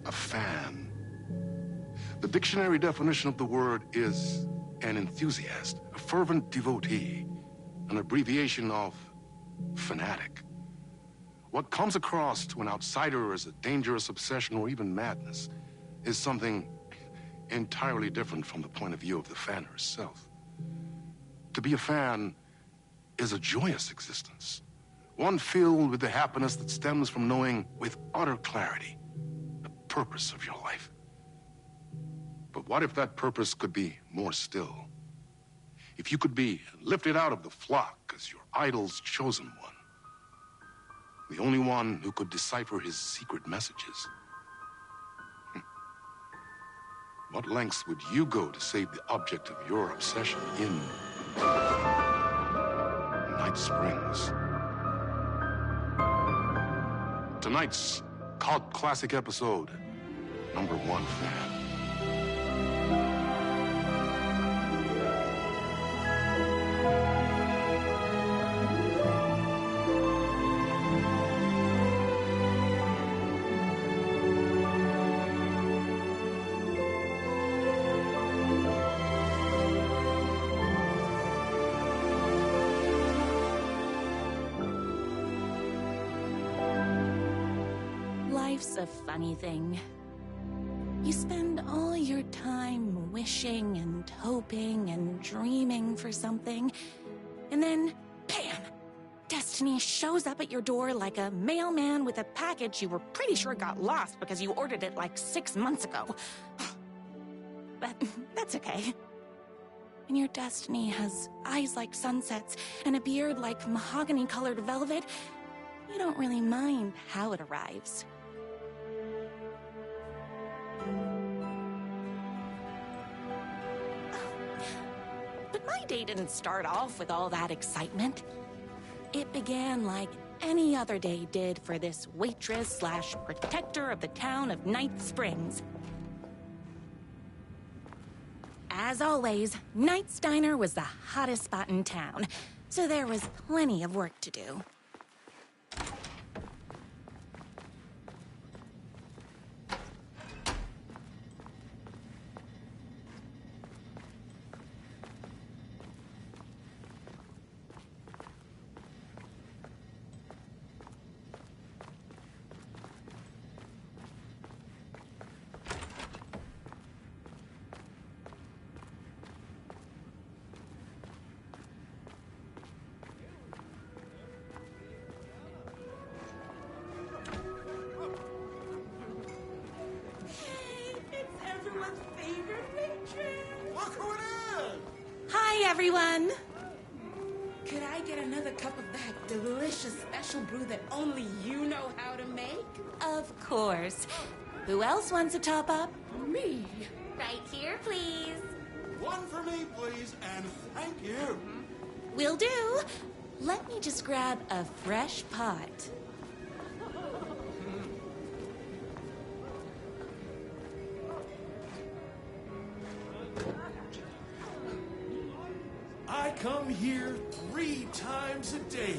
A fan. The dictionary definition of the word is an enthusiast, a fervent devotee, an abbreviation of fanatic. What comes across to an outsider as a dangerous obsession or even madness is something entirely different from the point of view of the fan herself. To be a fan is a joyous existence, one filled with the happiness that stems from knowing with utter clarity the purpose of your life. But what if that purpose could be more still? If you could be lifted out of the flock as your idol's chosen one, the only one who could decipher his secret messages. What lengths would you go to save the object of your obsession in Night Springs? Tonight's cult classic episode, number 1 fan. Life's a funny thing. You spend all your time wishing and hoping and dreaming for something, and then, bam! Destiny shows up at your door like a mailman with a package you were pretty sure got lost because you ordered it like 6 months ago. But that's okay. When your destiny has eyes like sunsets and a beard like mahogany-colored velvet, you don't really mind how it arrives. But my day didn't start off with all that excitement. It began like any other day did for this waitress/protector of the town of Night Springs. As always, Knight's Diner was the hottest spot in town, so there was plenty of work to do. Everyone! Could I get another cup of that delicious special brew that only you know how to make? Of course. Who else wants a top up? Me. Right here, please. One for me, please, and thank you. Will do. Let me just grab a fresh pot. I come here 3 times a day.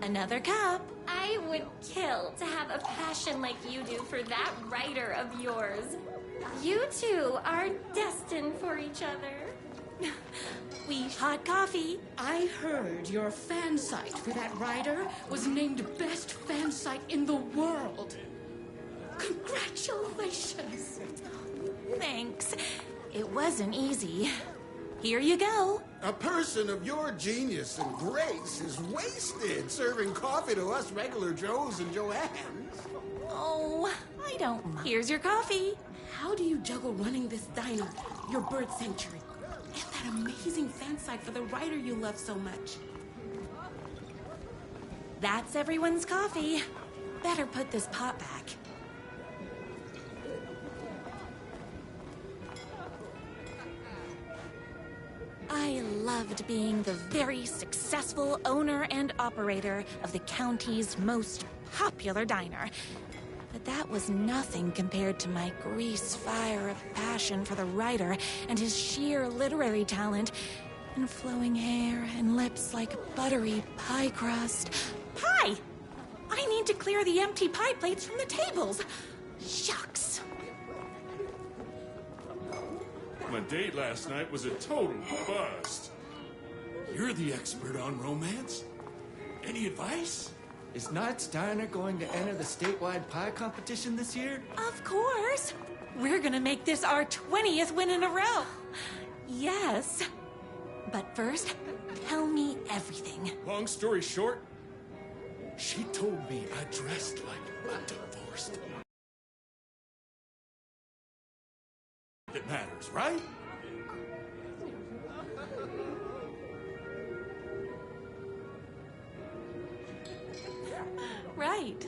Another cup. I would kill to have a passion like you do for that writer of yours. You two are destined for each other. Hot coffee. I heard your fan site for that writer was named best fan site in the world. Congratulations. Thanks. It wasn't easy. Here you go. A person of your genius and grace is wasted serving coffee to us regular Joes and Joannes. Oh, I don't mind. Here's your coffee. How do you juggle running this diner, your bird sanctuary, and that amazing fan site for the writer you love so much? That's everyone's coffee. Better put this pot back. I loved being the very successful owner and operator of the county's most popular diner. But that was nothing compared to my grease fire of passion for the writer and his sheer literary talent and flowing hair and lips like buttery pie crust. Pie! I need to clear the empty pie plates from the tables. Shucks. My date last night was a total bust. You're the expert on romance. Any advice? Is Knight's Diner going to enter the statewide pie competition this year? Of course. We're gonna make this our 20th win in a row. Yes. But first, tell me everything. Long story short, she told me I dressed like a divorced. That matters, right? Right.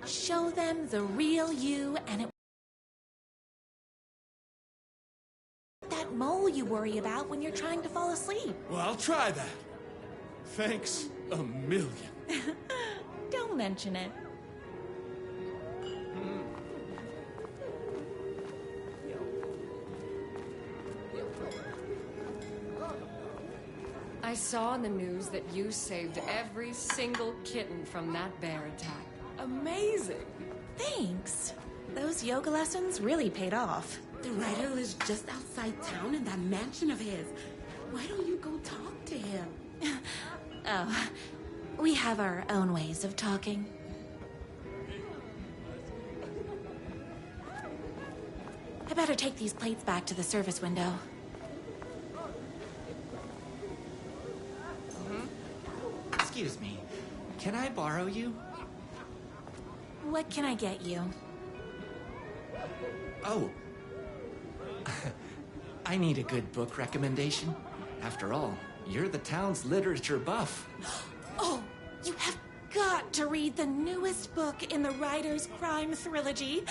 Show them the real you and it. That mole you worry about when you're trying to fall asleep. Well, I'll try that. Thanks a million. Don't mention it. I saw in the news that you saved every single kitten from that bear attack. Amazing! Thanks. Those yoga lessons really paid off. The writer lives just outside town in that mansion of his. Why don't you go talk to him? Oh, we have our own ways of talking. I better take these plates back to the service window. Excuse me, can I borrow you? What can I get you? Oh. I need a good book recommendation. After all, you're the town's literature buff. Oh, you have got to read the newest book in the Writer's Crime Trilogy.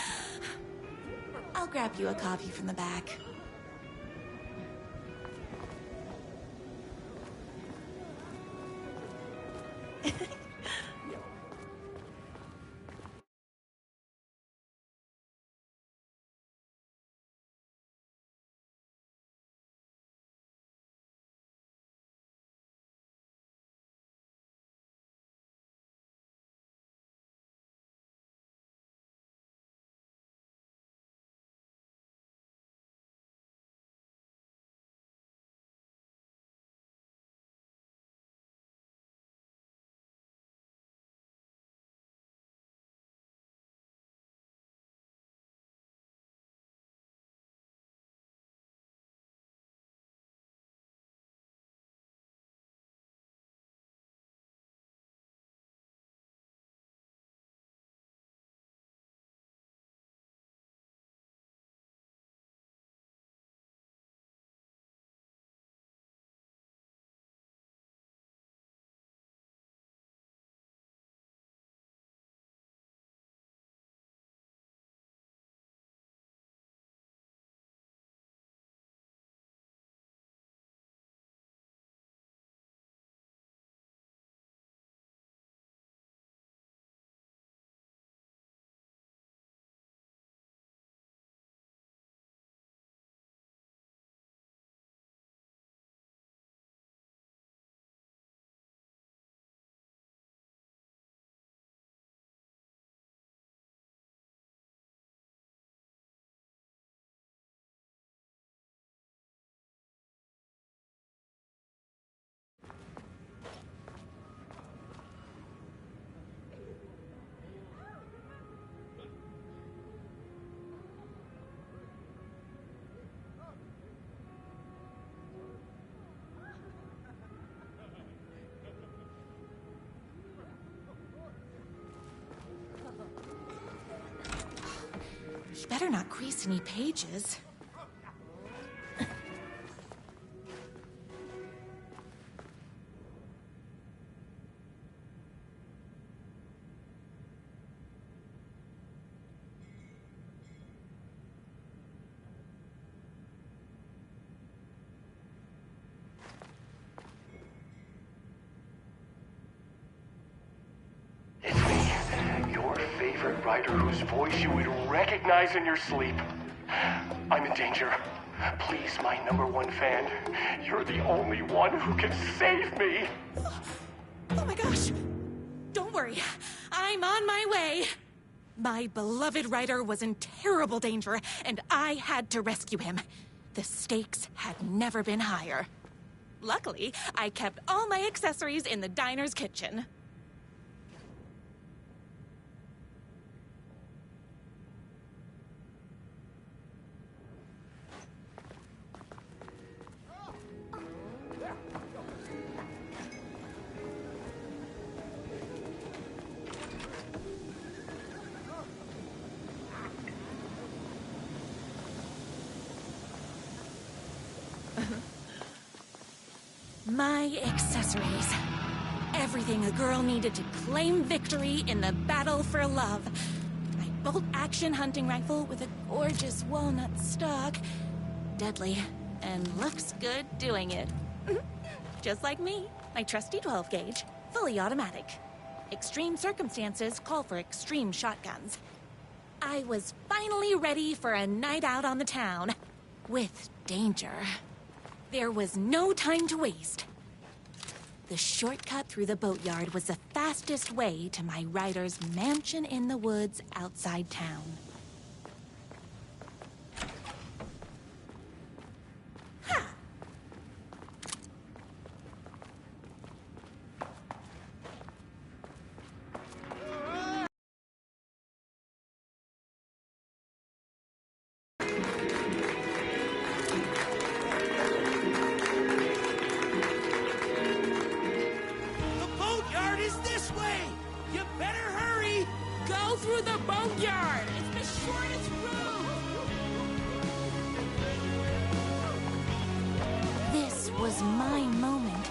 I'll grab you a copy from the back. You better not crease any pages. It's me, your favorite writer whose voice you would recognize in your sleep. I'm in danger. Please, my #1 fan. You're the only one who can save me. Oh my gosh! Don't worry, I'm on my way. My beloved Ryder was in terrible danger, and I had to rescue him. The stakes had never been higher. Luckily, I kept all my accessories in the diner's kitchen. My accessories. Everything a girl needed to claim victory in the battle for love. My bolt-action hunting rifle with a gorgeous walnut stock. Deadly, and looks good doing it. Just like me, my trusty 12-gauge, fully automatic. Extreme circumstances call for extreme shotguns. I was finally ready for a night out on the town. With danger. There was no time to waste. The shortcut through the boatyard was the fastest way to my Ryder's mansion in the woods outside town. Ha! Through the boatyard! It's the shortest route! This was my moment.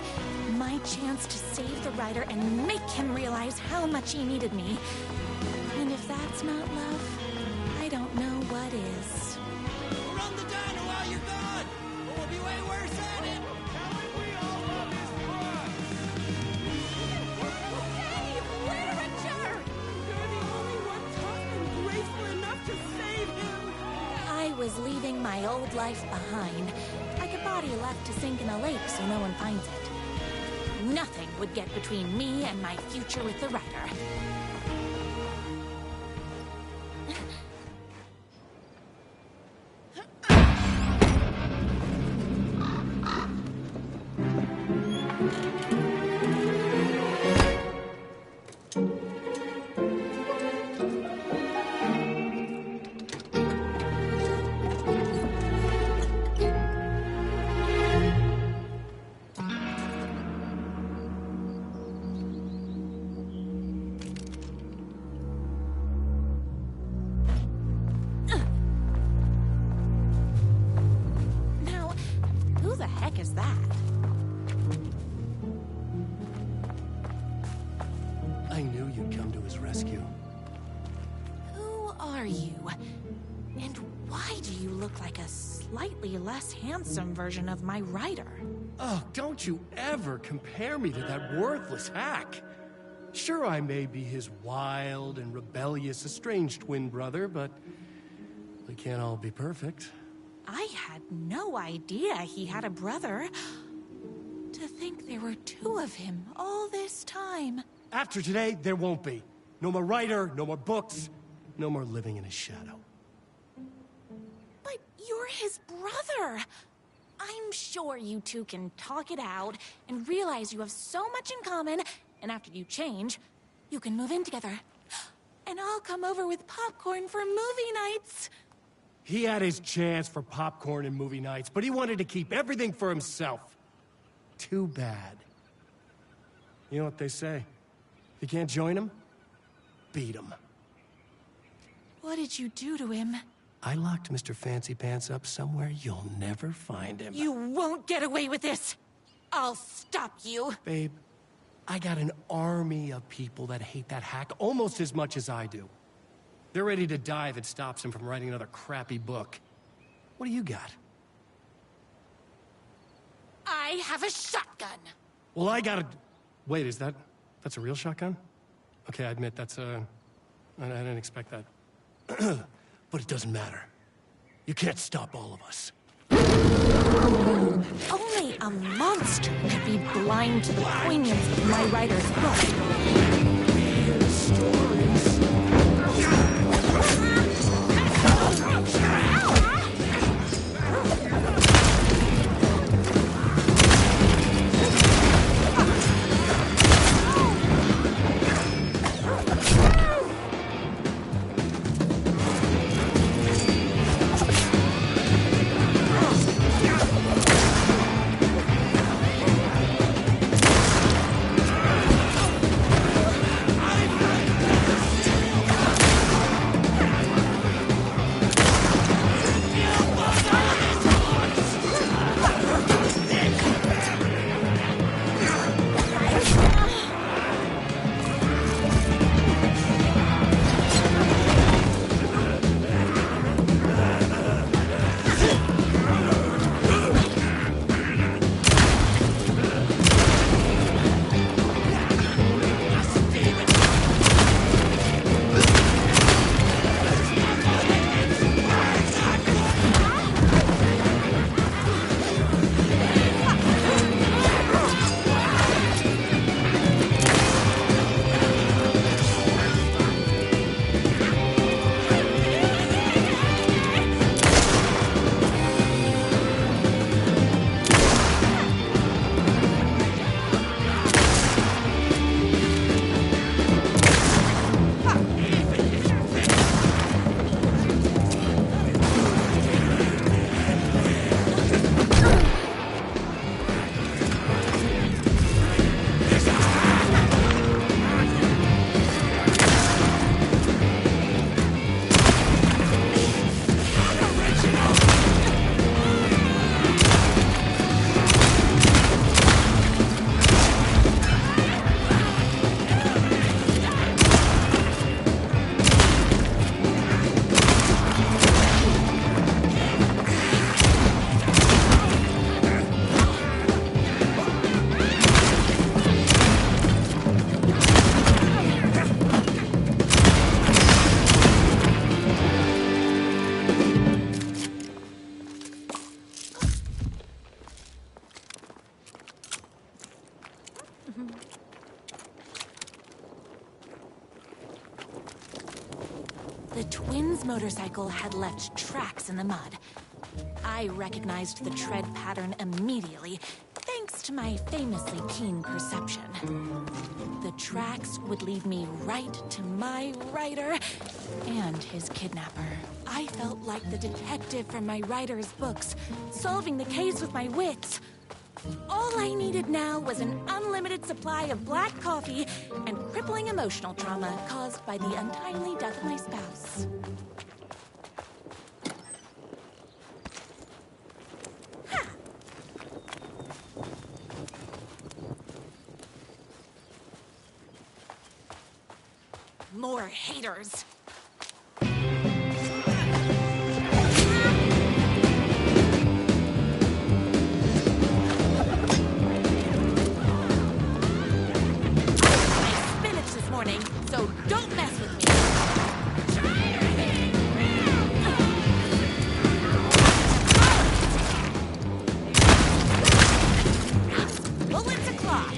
My chance to save the Ryder and make him realize how much he needed me. And if that's not love, I don't know what is. Run the diner while you're gone! Or we'll be way worse at it! I was leaving my old life behind, like a body left to sink in a lake so no one finds it. Nothing would get between me and my future with the Ryder. Is that? I knew you'd come to his rescue. Who are you? And why do you look like a slightly less handsome version of my Ryder? Oh, don't you ever compare me to that worthless hack. Sure, I may be his wild and rebellious estranged twin brother, but we can't all be perfect. I had no idea he had a brother. To think there were two of him all this time. After today, there won't be. No more Ryder, no more books, no more living in his shadow. But you're his brother. I'm sure you two can talk it out and realize you have so much in common, and after you change, you can move in together. And I'll come over with popcorn for movie nights. He had his chance for popcorn and movie nights, but he wanted to keep everything for himself. Too bad. You know what they say? If you can't join him, beat him. What did you do to him? I locked Mr. Fancy Pants up somewhere you'll never find him. You won't get away with this! I'll stop you! Babe, I got an army of people that hate that hack almost as much as I do. They're ready to die if it stops him from writing another crappy book. What do you got? I have a shotgun! Well, I got a... Wait, that's a real shotgun? Okay, I admit, I didn't expect that. But it doesn't matter. You can't stop all of us. Only a monster could be blind to the poignance of my writer's book. The twins' motorcycle had left tracks in the mud. I recognized the tread pattern immediately, thanks to my famously keen perception. The tracks would lead me right to my writer and his kidnapper. I felt like the detective from my writer's books, solving the case with my wits. All I needed now was an unlimited supply of black coffee and crippling emotional trauma caused by the untimely death of my spouse. Ha! More haters. So don't mess with me. Bullets o'clock.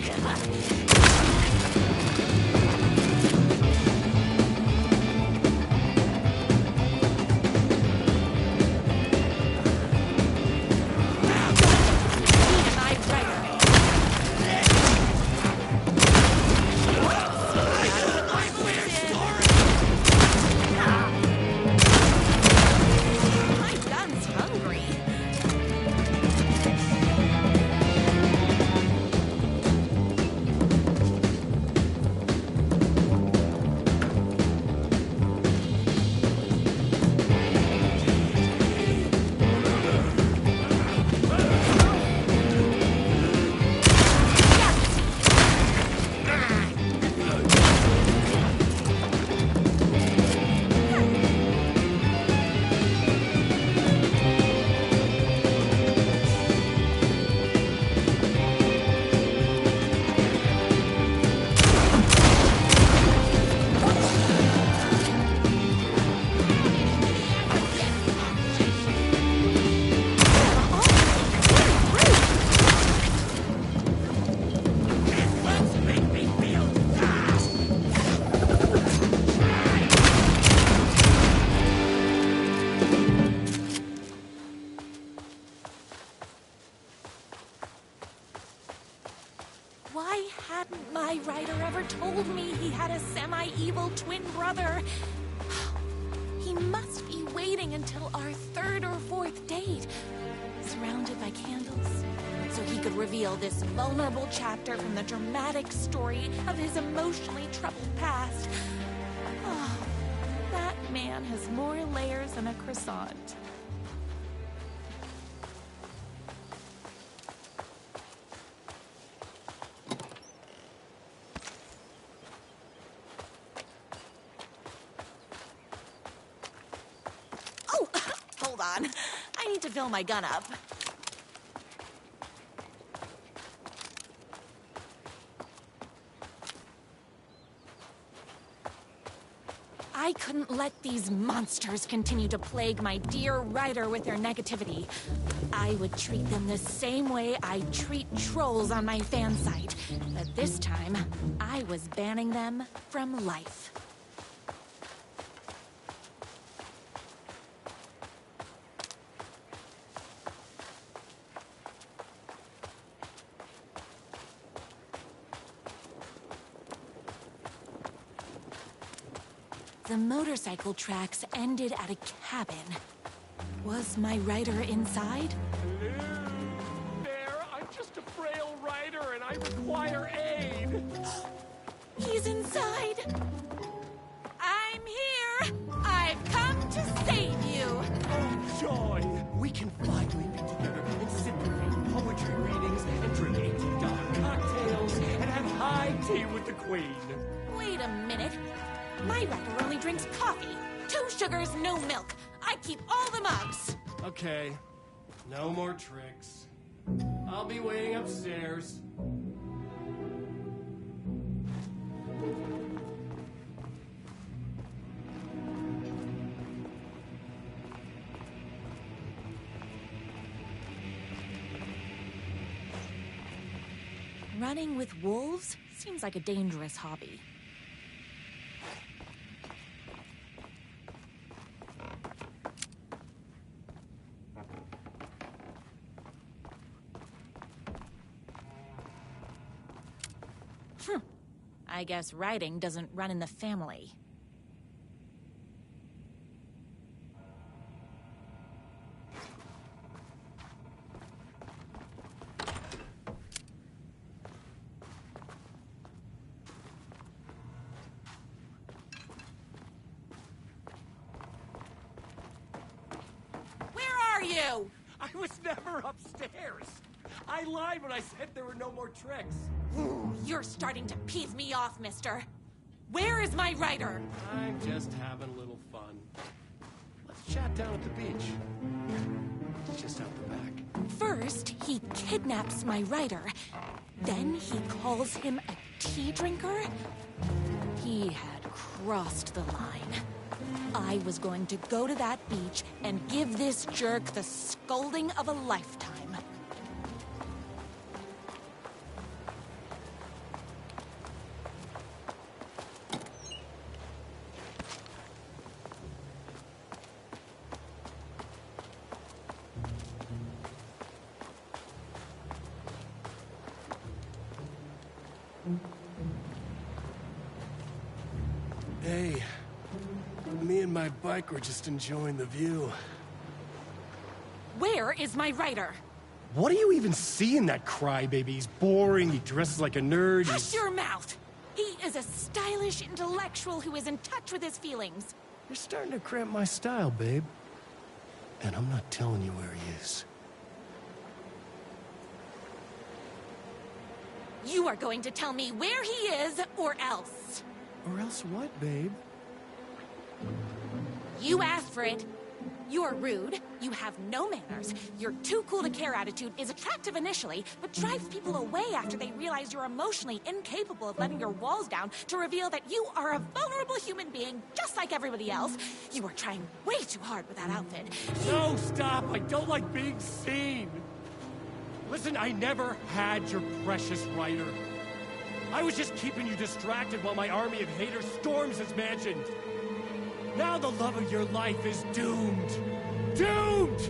my writer ever told me he had a semi-evil twin brother. He must be waiting until our third or fourth date, surrounded by candles, so he could reveal this vulnerable chapter from the dramatic story of his emotionally troubled past. Oh, that man has more layers than a croissant. Oh, hold on. I need to fill my gun up. I couldn't let these monsters continue to plague my dear writer with their negativity. I would treat them the same way I treat trolls on my fan site. But this time, I was banning them from life. The motorcycle tracks ended at a cabin. Was my writer inside? Hello there, I'm just a frail writer and I require aid. He's inside. I'm here. I've come to save you. Oh, joy! We can finally be together and sit and read poetry readings and drink $18 cocktails and have high tea with the Queen. Wait a minute. My writer only drinks coffee. 2 sugars, no milk. I keep all the mugs. Okay, no more tricks. I'll be waiting upstairs. Running with wolves seems like a dangerous hobby. I guess writing doesn't run in the family. Where are you? I was never upstairs. I lied when I said there were no more tricks. Ooh, you're starting to piss me off, mister. Where is my writer? I'm just having a little fun. Let's chat down at the beach. It's just out the back. First, he kidnaps my writer. Then he calls him a tea drinker. He had crossed the line. I was going to go to that beach and give this jerk the scolding of a lifetime. Hey, me and my bike were just enjoying the view. Where is my writer? What do you even see in that crybaby? He's boring, he dresses like a nerd. Hush your mouth! He is a stylish intellectual who is in touch with his feelings. You're starting to cramp my style, babe. And I'm not telling you where he is. You are going to tell me where he is, or else. Or else what, babe? You asked for it. You're rude, you have no manners, your too cool to care attitude is attractive initially, but drives people away after they realize you're emotionally incapable of letting your walls down to reveal that you are a vulnerable human being just like everybody else. You are trying way too hard with that outfit. No, stop! I don't like being seen! Listen, I never had your precious writer. I was just keeping you distracted while my army of haters storms his mansion. Now the love of your life is doomed. Doomed!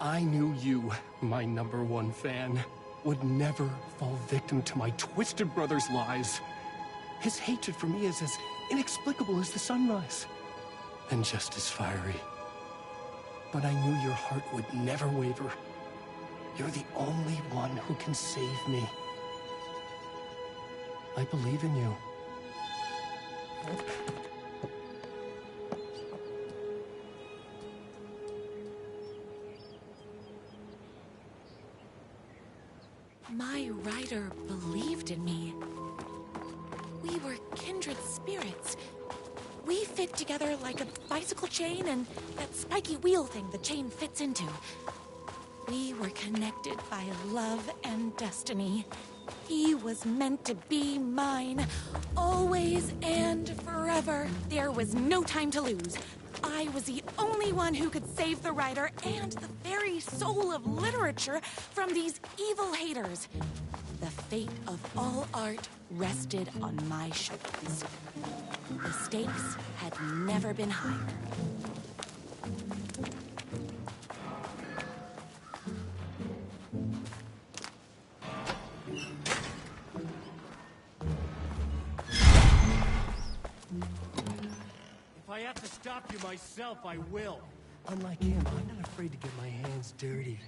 I knew you, my #1 fan, would never fall victim to my twisted brother's lies. His hatred for me is as inexplicable as the sunrise, and just as fiery. But I knew your heart would never waver. You're the only one who can save me. I believe in you. My rider believed in me. We were kindred spirits. We fit together like a bicycle chain and that spiky wheel thing the chain fits into. We were connected by love and destiny. He was meant to be mine, always and forever. There was no time to lose. I was the only one who could save the writer and the very soul of literature from these evil haters. The fate of all art rested on my shoulders. The stakes had never been higher. If I have to stop you myself, I will. Unlike him, I'm not afraid to get my hands dirty.